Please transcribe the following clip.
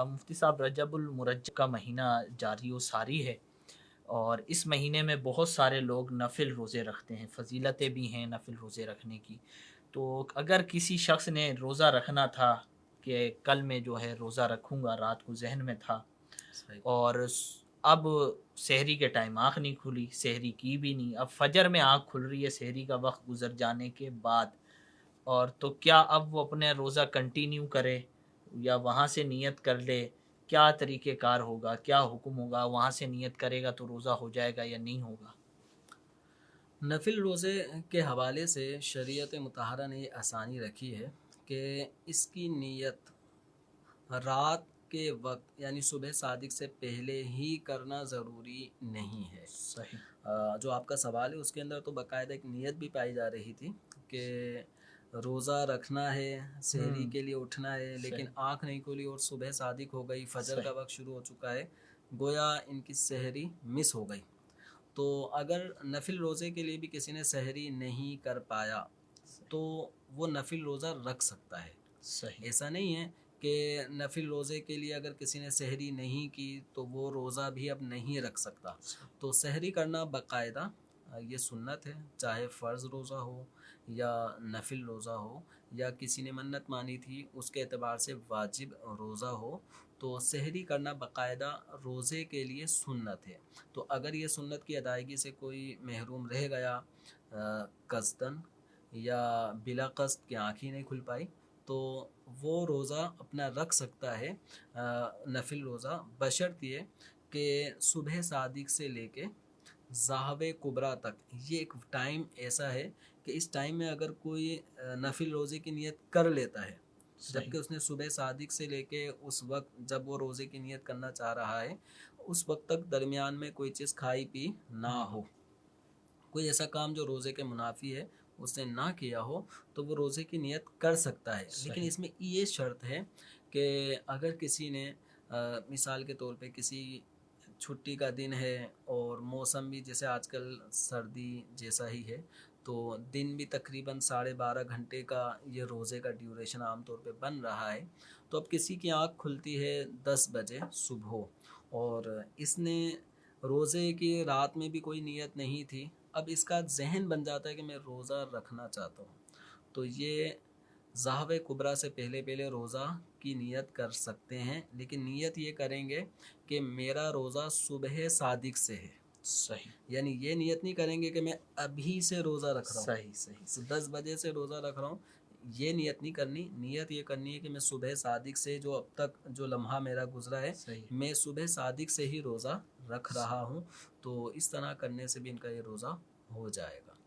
मुफ्ती साहब रजब उल मुरज्जब का महीना जारी व सारी है और इस महीने में बहुत सारे लोग नफिल रोज़े रखते हैं, फ़जीलतें भी हैं नफिल रोज़े रखने की। तो अगर किसी शख्स ने रोज़ा रखना था कि कल मैं जो है रोज़ा रखूँगा, रात को ज़हन में था صحیح और अब सहरी के टाइम आँख नहीं खुली, सहरी की भी नहीं, अब फजर में आँख खुल रही है सहरी का वक्त गुजर जाने के बाद। और तो क्या अब वो अपने रोज़ा कंटिन्यू करे या वहाँ से नियत कर ले? क्या तरीक़ेकार होगा? क्या हुक्म होगा? वहाँ से नियत करेगा तो रोज़ा हो जाएगा या नहीं होगा? नफिल रोज़े के हवाले से शरीयत मुतहरा ने ये आसानी रखी है कि इसकी नीयत रात के वक्त यानी सुबह सादिक से पहले ही करना ज़रूरी नहीं है। सही। जो आपका सवाल है उसके अंदर तो बाकायदा एक नीयत भी पाई जा रही थी कि रोज़ा रखना है, सहरी के लिए उठना है, लेकिन सही, आँख नहीं खुली और सुबह सादिक हो गई, फजर का सही, वक्त शुरू हो चुका है, गोया इनकी सहरी मिस हो गई। तो अगर नफिल रोज़े के लिए भी किसी ने सहरी नहीं कर पाया तो वो नफिल रोज़ा रख सकता है। सही, ऐसा नहीं है कि नफिल रोज़े के लिए अगर किसी ने सहरी नहीं की तो वो रोज़ा भी अब नहीं रख सकता। सही, तो सहरी करना बाकायदा ये सुन्नत है, चाहे फ़र्ज़ रोज़ा हो या नफिल रोज़ा हो या किसी ने मन्नत मानी थी उसके एतबार से वाजिब रोज़ा हो, तो सहरी करना बाकायदा रोज़े के लिए सुन्नत है। तो अगर ये सुन्नत की अदायगी से कोई महरूम रह गया कस्दन या बिला कस्त की आँख ही नहीं खुल पाई, तो वो रोज़ा अपना रख सकता है नफिल रोज़ा, बशर्ते कि सुबह सादिक से लेके ज़ाहवे कुबरा तक ये एक टाइम ऐसा है कि इस टाइम में अगर कोई नफिल रोज़े की नियत कर लेता है, सही, जबकि उसने सुबह सादिक से लेके उस वक्त जब वो रोज़े की नियत करना चाह रहा है उस वक्त तक दरमियान में कोई चीज़ खाई पी ना हो, कोई ऐसा काम जो रोज़े के मुनाफी है उसने ना किया हो, तो वो रोज़े की नियत कर सकता है। लेकिन सही, इसमें ये शर्त है कि अगर किसी ने मिसाल के तौर पे किसी छुट्टी का दिन है और मौसम भी जैसे आजकल सर्दी जैसा ही है, तो दिन भी तकरीबन 12.5 घंटे का ये रोज़े का ड्यूरेशन आमतौर पे बन रहा है। तो अब किसी की आँख खुलती है 10 बजे सुबह और इसने रोज़े की रात में भी कोई नियत नहीं थी, अब इसका ज़हन बन जाता है कि मैं रोज़ा रखना चाहता हूँ, तो ये ज़ाहवे कुबरा से पहले पहले रोज़ा की नियत कर सकते हैं, लेकिन नियत ये करेंगे कि मेरा रोज़ा सुबह सादिक से है। सही, यानी ये नियत नहीं करेंगे कि मैं अभी से रोज़ा रख रहा हूँ, सही, सही, सही, 10 बजे से रोज़ा रख रहा हूँ, ये नियत नहीं करनी। नियत ये करनी है कि मैं सुबह सादिक से जो अब तक जो लम्हा मेरा गुजरा है, सही, मैं सुबह सादिक से ही रोज़ा रख रहा हूँ। तो इस तरह करने से भी इनका ये रोज़ा हो जाएगा।